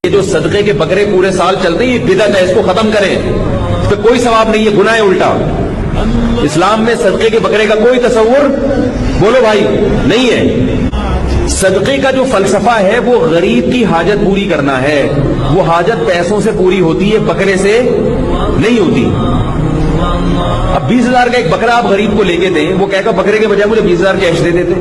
یہ جو صدقے کے بکرے پورے سال چلتے ہیں یہ بدعت ہے، اس کو ختم کریں، اس پہ کوئی ثواب نہیں ہے، گناہ ہے الٹا۔ اسلام میں صدقے کے بکرے کا کوئی تصور بولو بھائی نہیں ہے۔ صدقے کا جو فلسفہ ہے وہ غریب کی حاجت پوری کرنا ہے، وہ حاجت پیسوں سے پوری ہوتی ہے، بکرے سے نہیں ہوتی۔ اب 20,000 کا ایک بکرا آپ غریب کو لے کے دیں، وہ کہے گا بکرے کے بجائے مجھے 20,000 کیش دے دیتے،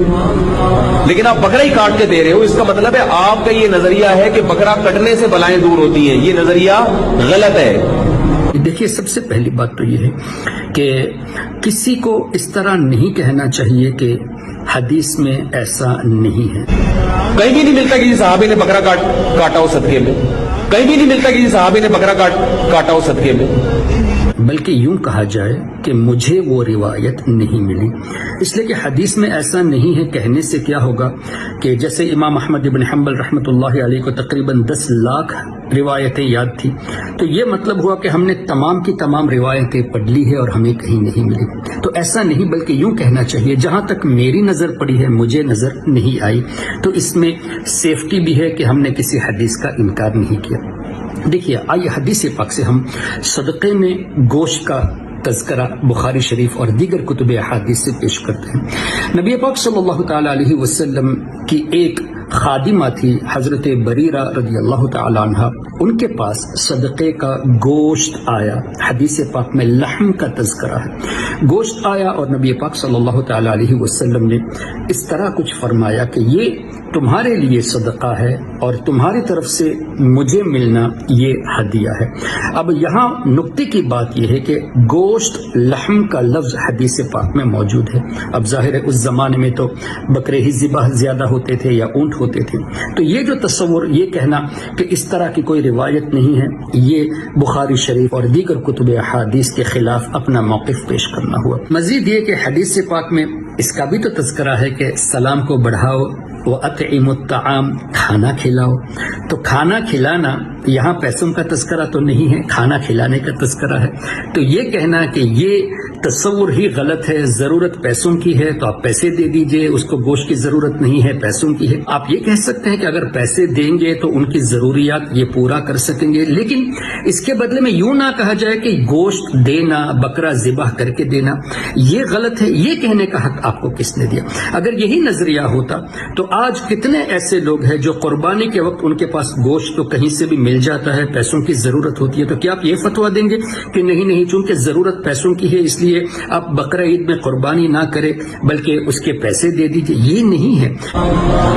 لیکن آپ بکرا ہی کاٹ کے دے رہے ہو، اس کا مطلب ہے آپ کا یہ نظریہ ہے کہ بکرا کٹنے سے بلائیں دور ہوتی ہیں، یہ نظریہ غلط ہے۔ دیکھیے، سب سے پہلی بات تو یہ ہے کہ کسی کو اس طرح نہیں کہنا چاہیے کہ حدیث میں ایسا نہیں ہے۔ کہیں بھی نہیں ملتا کسی صحابی نے بکرا کاٹا ہو صدقے میں، کہیں بھی نہیں ملتا کسی صحابی نے بکرا کاٹا ہو صدقے میں، بلکہ یوں کہا جائے کہ مجھے وہ روایت نہیں ملی، اس لیے کہ حدیث میں ایسا نہیں ہے کہنے سے کیا ہوگا کہ جیسے امام احمد بن حنبل رحمۃ اللہ علیہ کو تقریباً 10 لاکھ روایتیں یاد تھی، تو یہ مطلب ہوا کہ ہم نے تمام کی تمام روایتیں پڑھ لی ہے اور ہمیں کہیں نہیں ملی۔ تو ایسا نہیں، بلکہ یوں کہنا چاہیے جہاں تک میری نظر پڑی ہے مجھے نظر نہیں آئی، تو اس میں سیفٹی بھی ہے کہ ہم نے کسی حدیث کا انکار نہیں کیا۔ دیکھیے، آئیے حدیث پاک سے ہم صدقے میں گوشت کا تذکرہ بخاری شریف اور دیگر کتب احادیث سے پیش کرتے ہیں۔ نبی پاک صلی اللہ تعالی علیہ وسلم کی ایک خادمہ تھی حضرت بریرہ رضی اللہ تعالی عنہ، ان کے پاس صدقے کا گوشت آیا، حدیث پاک میں لحم کا تذکرہ ہے، گوشت آیا اور نبی پاک صلی اللہ تعالی علیہ وسلم نے اس طرح کچھ فرمایا کہ یہ تمہارے لیے صدقہ ہے اور تمہاری طرف سے مجھے ملنا یہ ہدیہ ہے۔ اب یہاں نکتے کی بات یہ ہے کہ گوشت لحم کا لفظ حدیث پاک میں موجود ہے۔ اب ظاہر ہے اس زمانے میں تو بکرے ہی ذبح زیادہ ہوتے تھے یا اونٹ ہوتے تھے، تو یہ جو تصور، یہ کہنا کہ اس طرح کی کوئی روایت نہیں ہے، یہ بخاری شریف اور دیگر کتب احادیث کے خلاف اپنا موقف پیش کرنا ہوا۔ مزید یہ کہ حدیث پاک میں اس کا بھی تو تذکرہ ہے کہ سلام کو بڑھاؤ وَأَطْعِمُوا الطَّعَامَ، کھانا کھلاؤ۔ تو کھانا کھلانا یہاں پیسوں کا تذکرہ تو نہیں ہے، کھانا کھلانے کا تذکرہ ہے، تو یہ کہنا کہ یہ تصور ہی غلط ہے، ضرورت پیسوں کی ہے تو آپ پیسے دے دیجئے، اس کو گوشت کی ضرورت نہیں ہے، پیسوں کی ہے۔ آپ یہ کہہ سکتے ہیں کہ اگر پیسے دیں گے تو ان کی ضروریات یہ پورا کر سکیں گے، لیکن اس کے بدلے میں یوں نہ کہا جائے کہ گوشت دینا، بکرا ذبح کر کے دینا یہ غلط ہے، یہ کہنے کا حق آپ کو کس نے دیا؟ اگر یہی نظریہ ہوتا تو آج کتنے ایسے لوگ ہیں جو قربانی کے وقت ان کے پاس گوشت تو کہیں سے بھی مل جاتا ہے، پیسوں کی ضرورت ہوتی ہے، تو کیا آپ یہ فتویٰ دیں گے کہ نہیں چونکہ ضرورت پیسوں کی ہے اس لیے آپ بقرہ عید میں قربانی نہ کرے بلکہ اس کے پیسے دے دیجیے؟ یہ نہیں ہے۔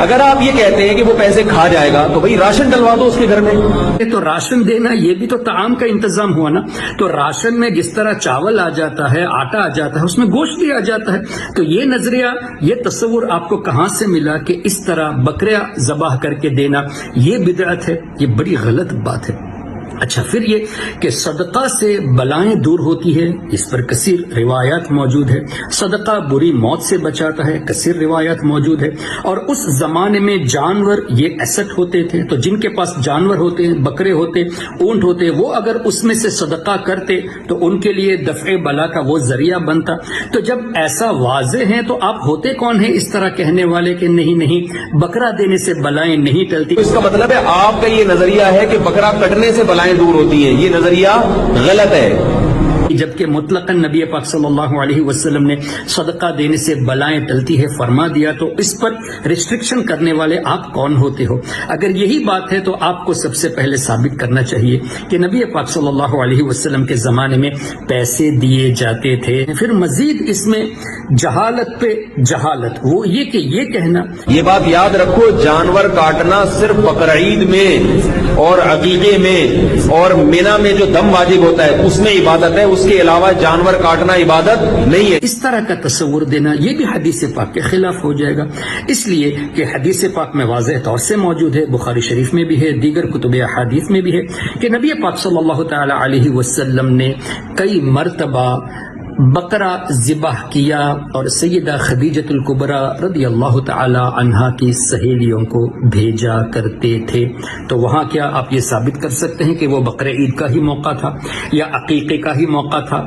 اگر آپ یہ کہتے ہیں کہ وہ پیسے کھا جائے گا تو بھئی راشن ڈلوا دو اس کے گھر میں۔ تو راشن دینا یہ بھی تو طعام کا انتظام ہوا نا، تو راشن میں جس طرح چاول آ جاتا ہے، آٹا آ جاتا ہے، اس میں گوشت بھی آ جاتا ہے، تو یہ نظریہ، یہ تصور آپ کو کہاں سے ملا کہ اس طرح بکرا ذبح کر کے دینا یہ بدعت ہے؟ یہ بڑی غلط بات ہے۔ اچھا، پھر یہ کہ صدقہ سے بلائیں دور ہوتی ہے، اس پر کثیر روایات موجود ہے۔ صدقہ بری موت سے بچاتا ہے، کثیر روایات موجود ہے۔ اور اس زمانے میں جانور یہ ایسٹ ہوتے تھے، تو جن کے پاس جانور ہوتے ہیں، بکرے ہوتے، اونٹ ہوتے، وہ اگر اس میں سے صدقہ کرتے تو ان کے لیے دفع بلا کا وہ ذریعہ بنتا۔ تو جب ایسا واضح ہے تو آپ ہوتے کون ہیں اس طرح کہنے والے کہ نہیں بکرا دینے سے بلائیں نہیں ٹلتی؟ اس کا مطلب ہے آپ کا یہ نظریہ ہے کہ بکرا کٹنے سے بلائیں دور ہوتی ہیں، یہ نظریہ غلط ہے۔ جبکہ مطلقاً نبی پاک صلی اللہ علیہ وسلم نے صدقہ دینے سے بلائیں ٹلتی ہے فرما دیا، تو اس پر ریسٹرکشن کرنے والے آپ کون ہوتے ہو؟ اگر یہی بات ہے تو آپ کو سب سے پہلے ثابت کرنا چاہیے کہ نبی پاک صلی اللہ علیہ وسلم کے زمانے میں پیسے دیے جاتے تھے۔ پھر مزید اس میں جہالت پہ جہالت، وہ یہ کہ یہ کہنا، یہ بات یاد رکھو، جانور کاٹنا صرف بقرعید میں اور عقیقے میں اور مینا میں جو دم واجب ہوتا ہے اس میں عبادت ہے، اس کے علاوہ جانور کاٹنا عبادت نہیں ہے۔ اس طرح کا تصور دینا یہ بھی حدیث پاک کے خلاف ہو جائے گا، اس لیے کہ حدیث پاک میں واضح طور سے موجود ہے، بخاری شریف میں بھی ہے، دیگر کتب احادیث میں بھی ہے کہ نبی پاک صلی اللہ تعالی علیہ وسلم نے کئی مرتبہ بقرہ ذبح کیا اور سیدہ خدیجۃ الکبریٰ رضی اللہ تعالی عنہا کی سہیلیوں کو بھیجا کرتے تھے۔ تو وہاں کیا آپ یہ ثابت کر سکتے ہیں کہ وہ بقرہ عید کا ہی موقع تھا یا عقیقے کا ہی موقع تھا؟